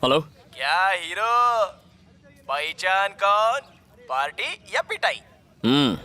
Hello. क्या hero, पहचान कौन? पार्टी या पिटाई?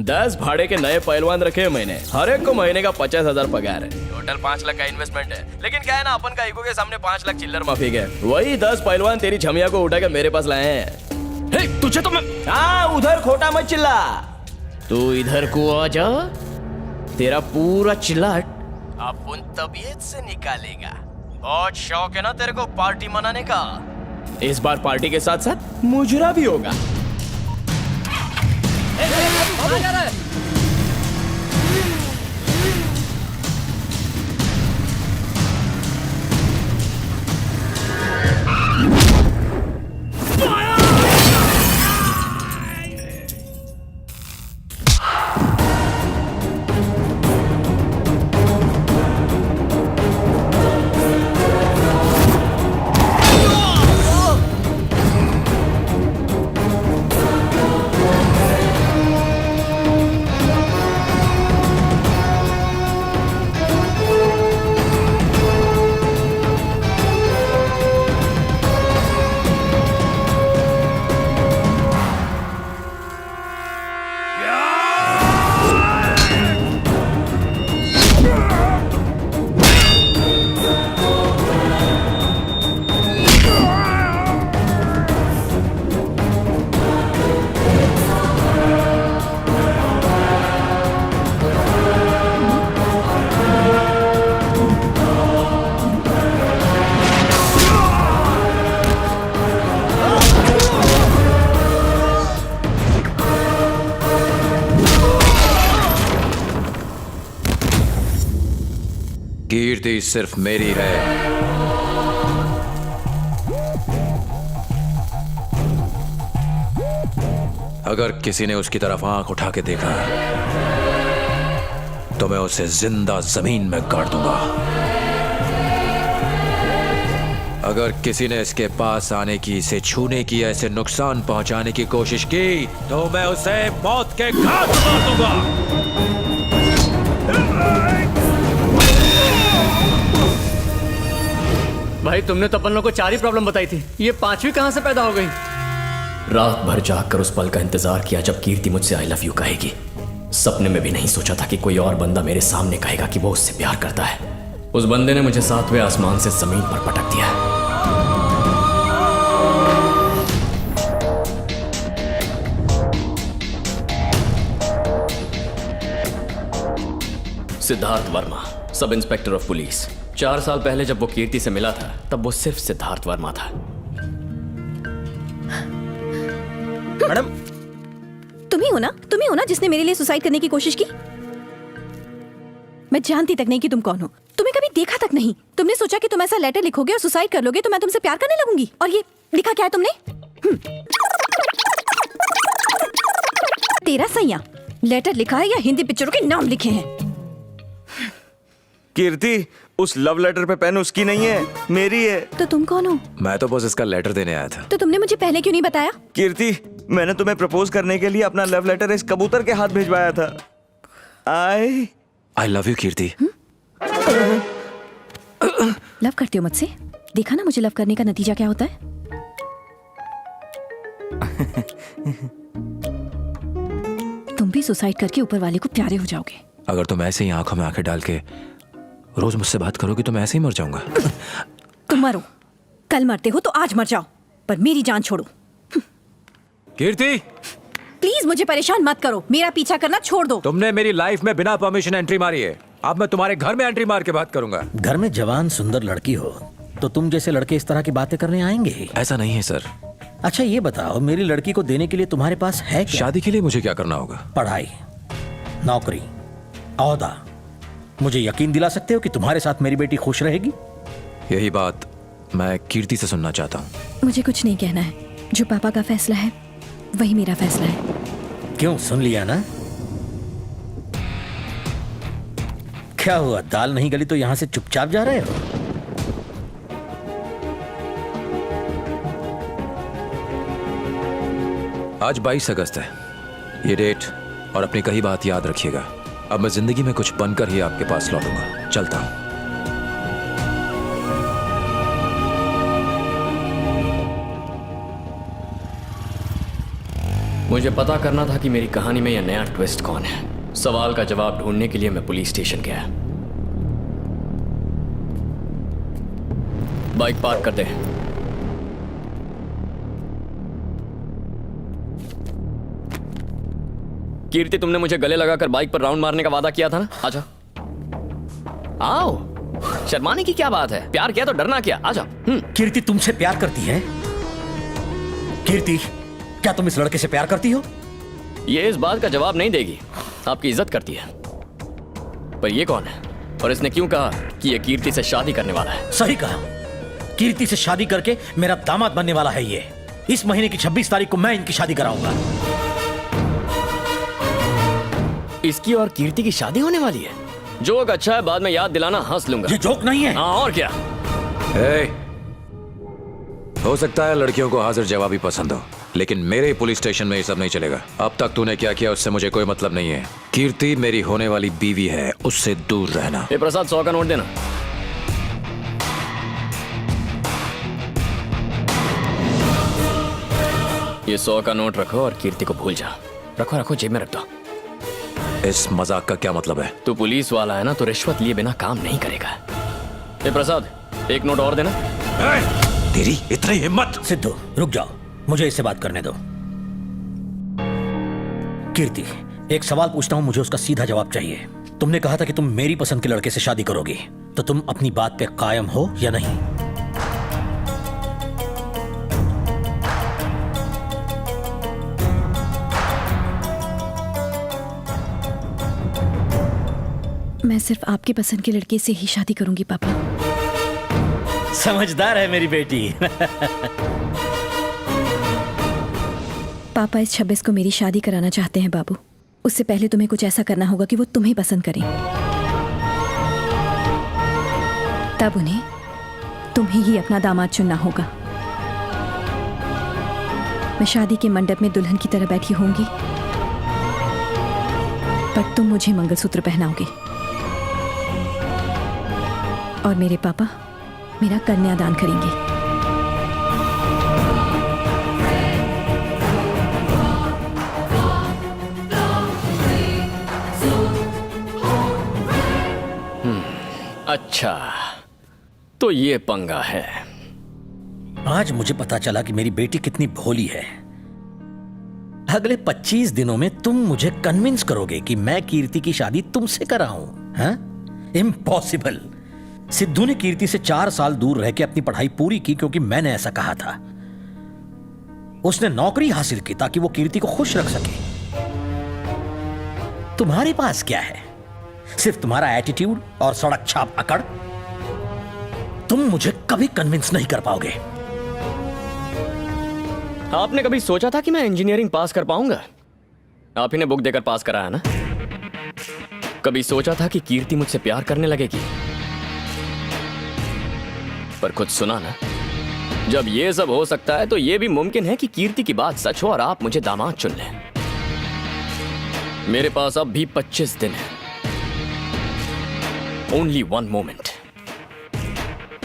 10 भाड़े के नए पहलवान रखे हैं मैंने। हर एक को महीने का 50,000 पगार है। टोटल 5 लाख का इन्वेस्टमेंट है, लेकिन क्या है ना, अपन का ईगो के सामने 5 लाख चिल्लर माफी है। वही 10 पहलवान तेरी छमिया को उठा के मेरे पास लाए हैं। हे, तुझे तो मैं उधर खोटा मत चिल्ला। तू इधर को आ जा, तेरा पूरा चिल्लाट अपन तबीयत से निकालेगा। बहुत शौक है ना तेरे को पार्टी मनाने का? इस बार पार्टी के साथ साथ मुजरा भी होगा। कीर्ति सिर्फ मेरी है। अगर किसी ने उसकी तरफ आंख उठा के देखा तो मैं उसे जिंदा जमीन में गाड़ दूंगा। अगर किसी ने इसके पास आने की, इसे छूने की, ऐसे नुकसान पहुंचाने की कोशिश की तो मैं उसे मौत के घाट उतार दूंगा। भाई तुमने तो अपन लोगों को 4 ही प्रॉब्लम बताई थी, ये 5वीं कहां से पैदा हो गई? रात भर जाग कर उस पल का इंतजार किया जब कीर्ति मुझसे आई लव यू कहेगी। सपने में भी नहीं सोचा था कि कोई और बंदा मेरे सामने कहेगा कि वो उससे प्यार करता है। उस बंदे ने मुझे 7वें आसमान से जमीन पर पटक दिया। Siddharth Verma, sub inspector of police. 4 साल पहले जब वो कीर्ति से मिला था तब वो सिर्फ सिद्धार्थ वर्मा था। मैडम, तुम ही हो ना जिसने मेरे लिए सुसाइड करने की कोशिश की? मैं जानती तक नहीं कि तुम कौन हो। तुम्हें कभी देखा तक नहीं। तुमने सोचा कि तुम ऐसा लेटर लिखोगे और सुसाइड कर लोगे तो मैं तुमसे प्यार करने लगूंगी। और ये लिखा क्या है तुमने? तेरा सैया लेटर लिखा है या हिंदी पिक्चरों के नाम लिखे हैं? कीर्ति, उस लव लेटर पे पेन उसकी नहीं है, मेरी है। तो तुम कौन हो? मैं तो बस इसका लेटर देने आया था। तो तुमने मुझे पहले क्यों नहीं बताया? कीर्ति, मैंने तुम्हें प्रपोज करने के लिए अपना लव लेटर इस कबूतर के हाथ भिजवाया था। I love you Kirti. Love करते हो मुझसे? देखा ना मुझे लव करने का नतीजा क्या होता है। तुम भी सुसाइड करके ऊपर वाले को प्यारे हो जाओगे। अगर तुम ऐसे ही आंखों में आंखें डाल के रोज मुझसे बात करोगी तो मैं ऐसे ही मर जाऊंगा। तुम मरो, कल मरते हो तो आज मर जाओ, पर मेरी जान छोड़ो। कीर्ति, प्लीज मुझे परेशान मत करो, मेरा पीछा करना छोड़ दो। तुमने मेरी लाइफ में बिना परमिशन एंट्री मारी है। अब मैं तुम्हारे घर में एंट्री मार के बात करूंगा। घर में जवान सुंदर लड़की हो तो तुम जैसे लड़के इस तरह की बातें करने आएंगे? ऐसा नहीं है सर। अच्छा ये बताओ, मेरी लड़की को देने के लिए तुम्हारे पास है क्या? शादी के लिए मुझे क्या करना होगा? पढ़ाई, नौकरी, औहदा। मुझे यकीन दिला सकते हो कि तुम्हारे साथ मेरी बेटी खुश रहेगी? यही बात मैं कीर्ति से सुनना चाहता हूँ। मुझे कुछ नहीं कहना है, जो पापा का फैसला है वही मेरा फैसला है। क्यों, सुन लिया ना? क्या हुआ, दाल नहीं गली तो यहां से चुपचाप जा रहे हो? आज 22 अगस्त है, ये डेट और अपनी कही बात याद रखिएगा। अब मैं जिंदगी में कुछ बनकर ही आपके पास लौटूंगा। चलता हूं। मुझे पता करना था कि मेरी कहानी में यह नया ट्विस्ट कौन है। सवाल का जवाब ढूंढने के लिए मैं पुलिस स्टेशन गया। बाइक पार्क कर दे। कीर्ति, तुमने मुझे गले लगाकर बाइक पर राउंड मारने का वादा किया था ना? आजा। आओ, शर्माने की क्या बात है? प्यार किया तो डरना क्या? आजा। कीर्ति तुमसे प्यार करती है? कीर्ति, क्या तुम इस लड़के से प्यार करती हो? ये इस बात का जवाब नहीं देगी। आपकी इज्जत करती है। पर ये कौन है और इसने क्यों कहा कि ये कीर्ति से शादी करने वाला है? सही कहा, कीर्ति से शादी करके मेरा दामाद बनने वाला है ये। इस महीने की 26 तारीख को मैं इनकी शादी कराऊंगा। इसकी और कीर्ति की शादी होने वाली है। जोक अच्छा है, बाद में याद दिलाना, हंस लूंगा। ये जोक नहीं है। हाँ, और क्या? हो सकता है लड़कियों को हाजिर जवाबी पसंद हो, लेकिन मेरे पुलिस स्टेशन में ये सब नहीं चलेगा। अब तक तूने क्या किया उससे मुझे कोई मतलब नहीं है। कीर्ति मेरी होने वाली बीवी है, उससे दूर रहना। ये प्रसाद, 100 का नोट देना। ये 100 का नोट रखो और कीर्ति को भूल जा। रखो रखो, जेब में रख दो। इस मजाक का क्या मतलब है? तू पुलिस वाला है ना, तो रिश्वत लिए बिना काम नहीं करेगा। ये प्रसाद, एक नोट और देना। तेरी इतनी हिम्मत! सिद्धू रुक जाओ, मुझे इससे बात करने दो। कीर्ति, एक सवाल पूछता हूं, मुझे उसका सीधा जवाब चाहिए। तुमने कहा था कि तुम मेरी पसंद के लड़के से शादी करोगी, तो तुम अपनी बात पे कायम हो या नहीं? मैं सिर्फ आपकी पसंद के लड़के से ही शादी करूंगी पापा। समझदार है मेरी बेटी। पापा इस 26 को मेरी शादी कराना चाहते हैं बाबू। उससे पहले तुम्हें कुछ ऐसा करना होगा कि वो तुम्हें पसंद करें। तब उन्हें तुम्हें ही अपना दामाद चुनना होगा। मैं शादी के मंडप में दुल्हन की तरह बैठी होंगी, पर तुम मुझे मंगलसूत्र पहनाओगे और मेरे पापा मेरा कन्यादान करेंगे। अच्छा, तो ये पंगा है। आज मुझे पता चला कि मेरी बेटी कितनी भोली है। अगले 25 दिनों में तुम मुझे कन्विंस करोगे कि मैं कीर्ति की शादी तुमसे कराऊं? हाँ? इम्पॉसिबल। सिद्धू ने कीर्ति से 4 साल दूर रह के अपनी पढ़ाई पूरी की क्योंकि मैंने ऐसा कहा था। उसने नौकरी हासिल की ताकि वो कीर्ति को खुश रख सके। तुम्हारे पास क्या है? सिर्फ तुम्हारा एटीट्यूड और सड़क छाप अकड़। तुम मुझे कभी कन्विंस नहीं कर पाओगे। आपने कभी सोचा था कि मैं इंजीनियरिंग पास कर पाऊंगा? आप ही ने बुक देकर पास कराया ना। कभी सोचा था कि कीर्ति मुझसे प्यार करने लगेगी? पर कुछ सुना ना, जब ये सब हो सकता है तो ये भी मुमकिन है कि कीर्ति की बात सच हो और आप मुझे दामाद चुन लें। मेरे पास अब भी 25 दिन है। Only 1 moment.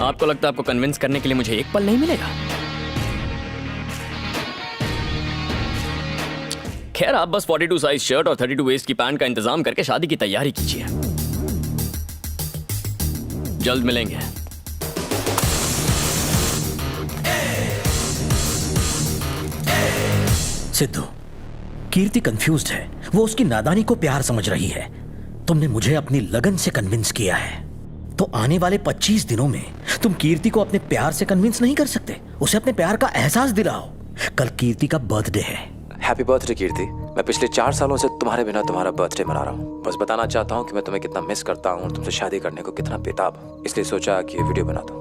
आपको लगता है आपको कन्विंस करने के लिए मुझे एक पल नहीं मिलेगा? खैर, आप बस 42 साइज शर्ट और 32 वेस्ट की पैंट का इंतजाम करके शादी की तैयारी कीजिए। जल्द मिलेंगे। सिद्धू, कीर्ति कंफ्यूज्ड है। वो उसकी नादानी को प्यार समझ रही है। तुमने मुझे अपनी लगन से कन्विंस किया है, तो आने वाले 25 दिनों में तुम कीर्ति को अपने प्यार से कन्विंस नहीं कर सकते? उसे अपने प्यार का एहसास दिलाओ। कल कीर्ति का बर्थडे है। हैप्पी बर्थडे कीर्ति। मैं पिछले 4 सालों से तुम्हारे बिना तुम्हारा बर्थडे मना रहा हूँ। बस बताना चाहता हूँ कि मैं तुम्हें कितना मिस करता हूँ और तुमसे शादी करने को कितना बेताब हूँ। इसलिए सोचा कि ये वीडियो बना दूँ।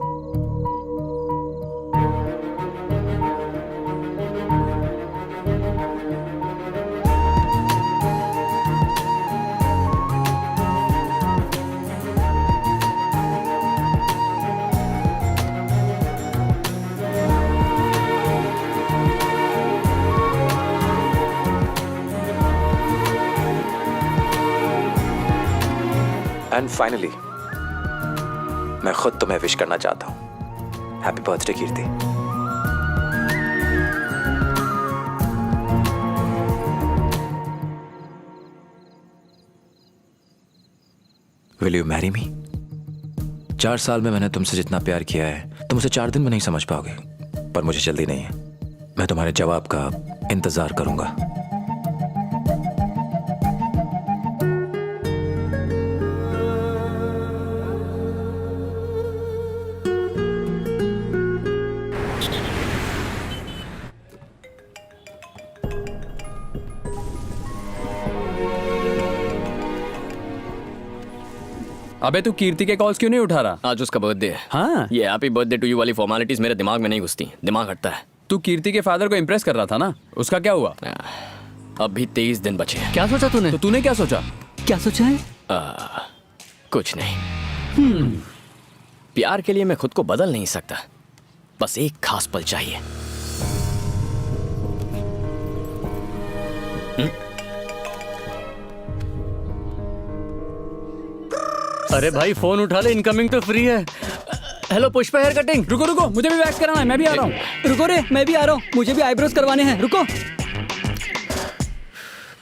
एंड फाइनली मैं खुद तुम्हें विश करना चाहता हूं। Happy birthday Kirti. Will you marry me? 4 साल में मैंने तुमसे जितना प्यार किया है तुम उसे 4 दिन में नहीं समझ पाओगे, पर मुझे जल्दी नहीं है। मैं तुम्हारे जवाब का इंतजार करूंगा। अबे तू कीर्ति के कॉल्स क्यों नहीं उठा रहा? आज उसका बर्थडे है। हाँ, ये हैप्पी बर्थडे टू यू वाली फॉर्मेलिटीज मेरे दिमाग में नहीं घुसती, दिमाग हटता है। तू कीर्ति के फादर को इम्प्रेस कर रहा था ना, उसका क्या हुआ? अब भी 23 दिन बचे हैं। क्या सोचा तूने? तो तूने क्या सोचा? क्या सोचा है? कुछ नहीं। प्यार के लिए मैं खुद को बदल नहीं सकता, बस एक खास पल चाहिए। अरे भाई फोन उठा ले, इनकमिंग तो फ्री है। Hello Pushpa hair cutting. रुको रुको, मुझे भी वैक्स कराना है, मैं भी आ रहा हूँ। रुको रे, मैं भी आ रहा हूँ, मुझे भी आईब्रोज करवाने हैं, रुको।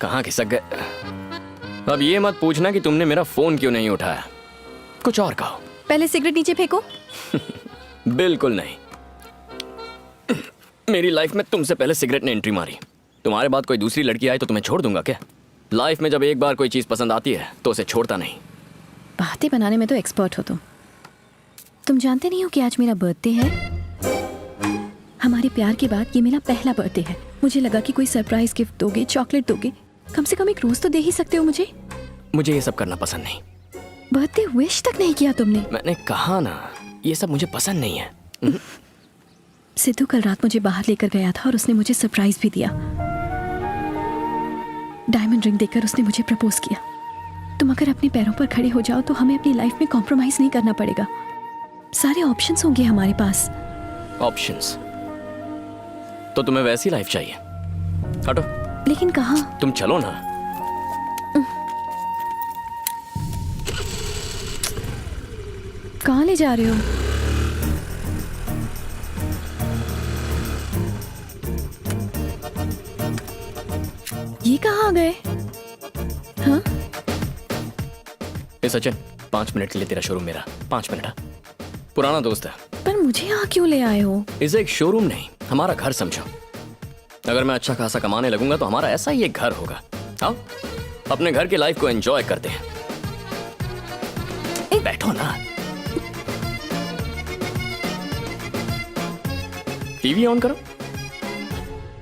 कहाँ खिसक गए? अब ये मत पूछना कि तुमने मेरा फोन क्यों नहीं उठाया, कुछ और कहो। पहले सिगरेट नीचे फेंको। बिल्कुल नहीं। मेरी लाइफ में तुमसे पहले सिगरेट ने एंट्री मारी। तुम्हारे बाद कोई दूसरी लड़की आई तो तुम्हें छोड़ दूंगा क्या? लाइफ में जब एक बार कोई चीज पसंद आती है तो उसे छोड़ता नहीं। बातें बनाने में तो एक्सपर्ट हो तुम जानते नहीं हो कि आज मेरा बर्थडे है। हमारे प्यार के बाद ये मेरा पहला बर्थडे है। मुझे लगा कि कोई सरप्राइज गिफ्ट दोगे, चॉकलेट दोगे, कम से कम एक रोज तो दे ही सकते हो मुझे। मुझे ये सब करना पसंद नहीं। बर्थडे विश तक नहीं किया तुमने। मैंने कहा ना, ये सब मुझे पसंद नहीं है। सिद्धू कल रात मुझे बाहर लेकर गया था और उसने मुझे सरप्राइज भी दिया। डायमंड रिंग देकर उसने मुझे प्रपोज किया। तुम अगर अपने पैरों पर खड़े हो जाओ तो हमें अपनी लाइफ में कॉम्प्रोमाइज नहीं करना पड़ेगा। सारे ऑप्शंस होंगे हमारे पास। ऑप्शंस? तो तुम्हें वैसी लाइफ चाहिए? हटो। लेकिन कहाँ? तुम चलो ना। कहाँ ले जा रहे हो? ये कहाँ आ गए? हाँ? ए सचिन, 5 मिनट के लिए तेरा शोरूम मेरा। 5 मिनट। पुराना दोस्त है। पर मुझे यहाँ क्यों ले आए हो? इसे एक शोरूम नहीं, हमारा घर समझो। अगर मैं अच्छा खासा कमाने लगूंगा तो हमारा ऐसा ही एक घर होगा। आओ अपने घर की लाइफ को एंजॉय करते हैं। बैठो ना। टीवी ऑन करो।